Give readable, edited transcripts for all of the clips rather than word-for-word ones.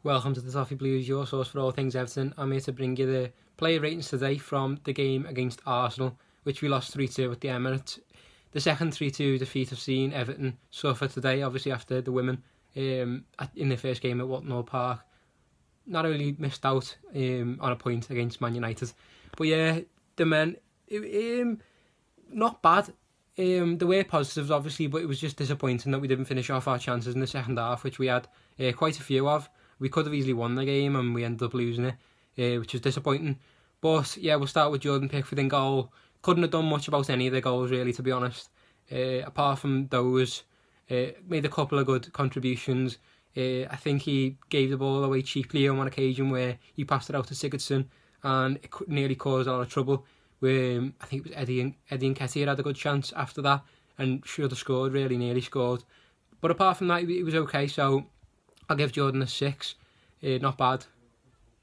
Welcome to the Toffee Blues, your source for all things Everton. I'm here to bring you the player ratings today from the game against Arsenal, which we lost 3-2 at the Emirates. The second 3-2 defeat I've seen Everton suffer today, obviously after the women in their first game at Watton Park. Not only missed out on a point against Man United, but yeah, the men, not bad. There were positives, obviously, but it was just disappointing that we didn't finish off our chances in the second half, which we had quite a few of. We could have easily won the game and we ended up losing it, which was disappointing. But yeah, we'll start with Jordan Pickford in goal. Couldn't have done much about any of the goals, really, to be honest. Apart from those, made a couple of good contributions. I think he gave the ball away cheaply on one occasion where he passed it out to Sigurdsson and it nearly caused a lot of trouble. I think it was Eddie Nketiah had a good chance after that and should have scored, really nearly scored. But apart from that, it was okay, so I'll give Jordan a 6. Not bad.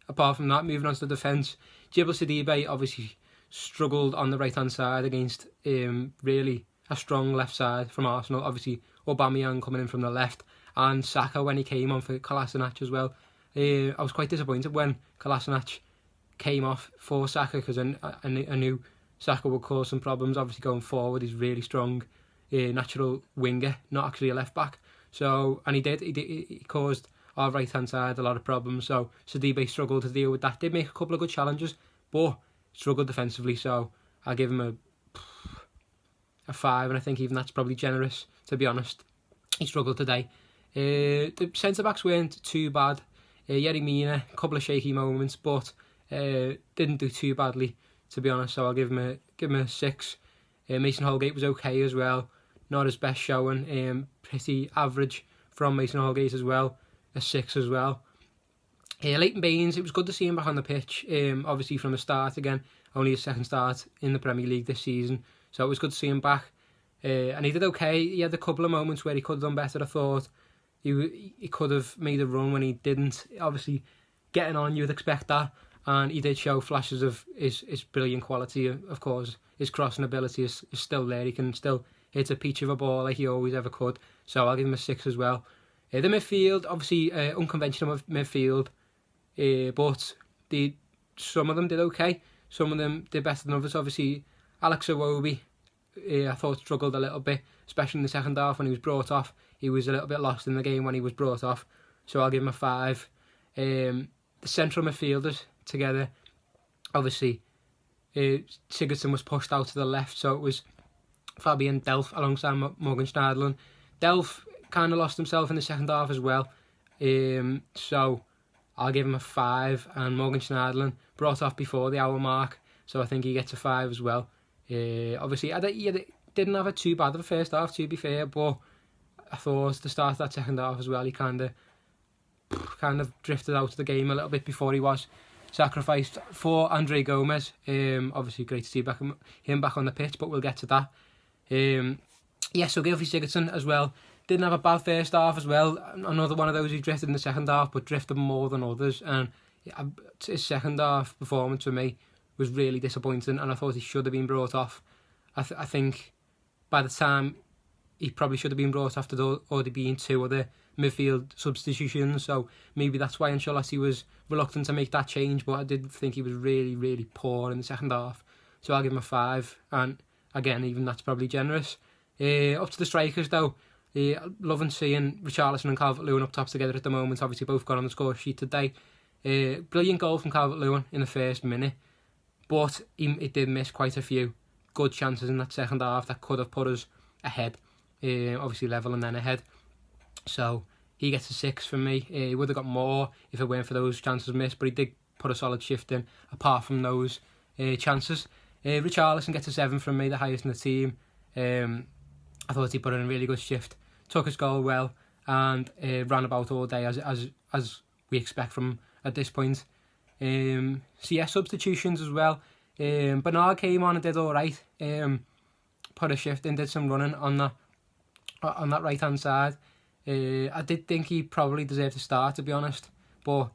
Apart from that, moving on to the defence, Djibril Sidibe obviously struggled on the right-hand side against really a strong left side from Arsenal. Obviously, Aubameyang coming in from the left and Saka when he came on for Kolasinac as well. I was quite disappointed when Kolasinac came off for Saka because I knew Saka would cause some problems. Obviously, going forward, he's really strong, natural winger, not actually a left back. So, and he did. He caused our right hand side a lot of problems. So Sidibe struggled to deal with that. Did make a couple of good challenges, but struggled defensively. So I'll give him a 5, and I think even that's probably generous, to be honest. He struggled today. The centre backs weren't too bad. Yerry Mina, a couple of shaky moments, but didn't do too badly, to be honest. So I'll give him a 6. Mason Holgate was okay as well. Not his best showing. Pretty average from Mason Holgate as well. A 6 as well. Leighton Baines, it was good to see him back on the pitch. Obviously from the start again. Only his second start in the Premier League this season. So it was good to see him back. And he did okay. He had a couple of moments where he could have done better, I thought. He could have made a run when he didn't. Obviously, getting on, you would expect that. And he did show flashes of his brilliant quality, of course. His crossing ability is still there. He can still hit a peach of a ball like he always ever could. So I'll give him a 6 as well. The midfield, obviously unconventional midfield, but some of them did okay. Some of them did better than others. Obviously, Alex Iwobi, I thought struggled a little bit, especially in the second half when he was brought off. He was a little bit lost in the game when he was brought off. So I'll give him a 5. The central midfielders together, obviously, Sigurdsson was pushed out to the left, so it was Fabian Delph alongside Morgan Schneiderlin. Delph kind of lost himself in the second half as well, so I'll give him a 5. And Morgan Schneiderlin brought off before the hour mark, so I think he gets a 5 as well. Obviously, he didn't have it too bad of a first half, to be fair, but I thought the start of that second half as well, he kind of drifted out of the game a little bit before he was sacrificed for Andre Gomez. Obviously, great to see him back on the pitch, but we'll get to that. So Gylfi Sigurdsson as well didn't have a bad first half as well. Another one of those who drifted in the second half, but drifted more than others. And his second half performance for me was really disappointing, and I thought he should have been brought off. I think by the time he probably should have been brought off, there'd already been 2 other midfield substitutions. So maybe that's why Ancelotti was reluctant to make that change. But I did think he was really, really poor in the second half. So I'll give him a 5. And again, even that's probably generous. Up to the strikers though, loving seeing Richarlison and Calvert-Lewin up top together at the moment. Obviously both got on the score sheet today. Brilliant goal from Calvert-Lewin in the first minute, but he did miss quite a few good chances in that second half that could have put us ahead. Obviously level and then ahead. So he gets a 6 from me. He would have got more if it weren't for those chances missed, but he did put a solid shift in apart from those chances. Richarlison gets a 7 from me, the highest in the team. I thought he put in a really good shift, took his goal well, and ran about all day as we expect from him at this point. Substitutions as well. Bernard came on and did all right. Put a shift in, did some running on that right hand side. I did think he probably deserved to start, to be honest, but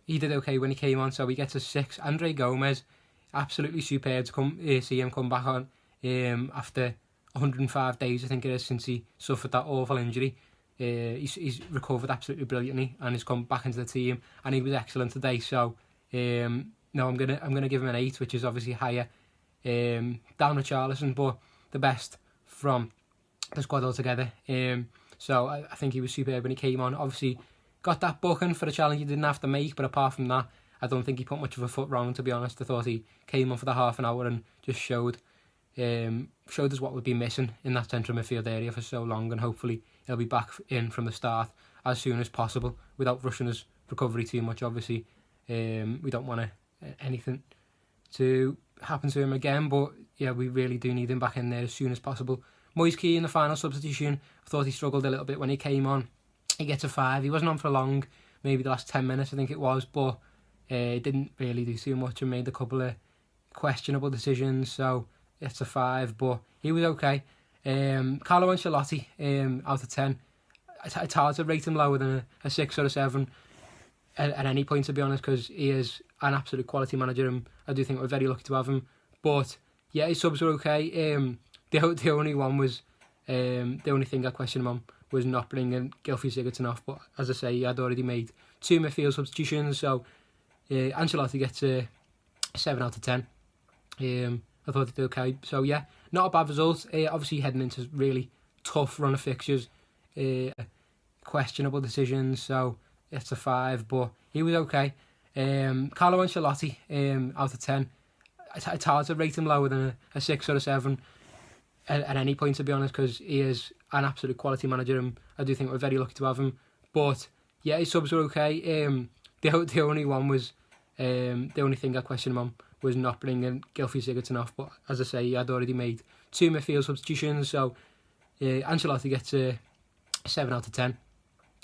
he did okay when he came on, so he gets a 6. Andre Gomez, absolutely superb to see him come back on after 105 days, I think it is, since he suffered that awful injury. He's recovered absolutely brilliantly and he's come back into the team and he was excellent today. So no, I'm gonna give him an 8, which is obviously higher down Richarlison, but the best from the squad altogether. So I think he was superb when he came on. Obviously got that booking for a challenge he didn't have to make, but apart from that, I don't think he put much of a foot wrong, to be honest. I thought he came on for the half an hour and just showed us what would be missing in that central midfield area for so long, and hopefully he'll be back in from the start as soon as possible without rushing his recovery too much. Obviously, we don't want anything to happen to him again, but yeah, we really do need him back in there as soon as possible. Moise Kean, the final substitution, I thought he struggled a little bit when he came on. He gets a 5. He wasn't on for long, maybe the last 10 minutes I think it was, but didn't really do too much and made a couple of questionable decisions, so it's a 5, but he was okay. Carlo Ancelotti, out of 10. It's hard to rate him lower than a 6 or a 7 at any point, to be honest, because he is an absolute quality manager and I do think we're very lucky to have him. But yeah, his subs were okay. The only one was, the only thing I questioned him on was not bringing Gylfi Sigurdsson off, but as I say, he had already made 2 midfield substitutions, so Ancelotti gets a 7 out of 10. I thought he did okay. So yeah, not a bad result. Obviously heading into really tough run of fixtures, questionable decisions, so it's a 5, but he was okay. Carlo Ancelotti, out of 10. It's hard to rate him lower than a 6 or a 7 at any point, to be honest, because he is an absolute quality manager and I do think we're very lucky to have him. But yeah, his subs were okay. The only one was, the only thing I questioned him on was not bringing Gylfi Sigurdsson off, but as I say, he had already made 2 midfield substitutions, so Ancelotti gets a 7 out of 10.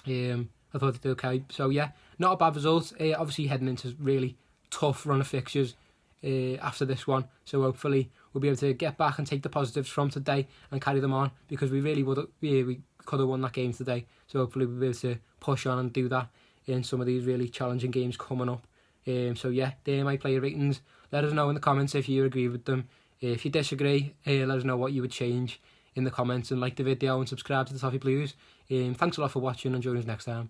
I thought he did okay. So yeah, not a bad result. Obviously heading into really tough run of fixtures after this one, so hopefully we'll be able to get back and take the positives from today and carry them on, because we really we could have won that game today, so hopefully we'll be able to push on and do that in some of these really challenging games coming up. So yeah, they're my player ratings. Let us know in the comments if you agree with them. If you disagree, let us know what you would change in the comments, and like the video and subscribe to the Toffee Blues. Thanks a lot for watching and join us next time.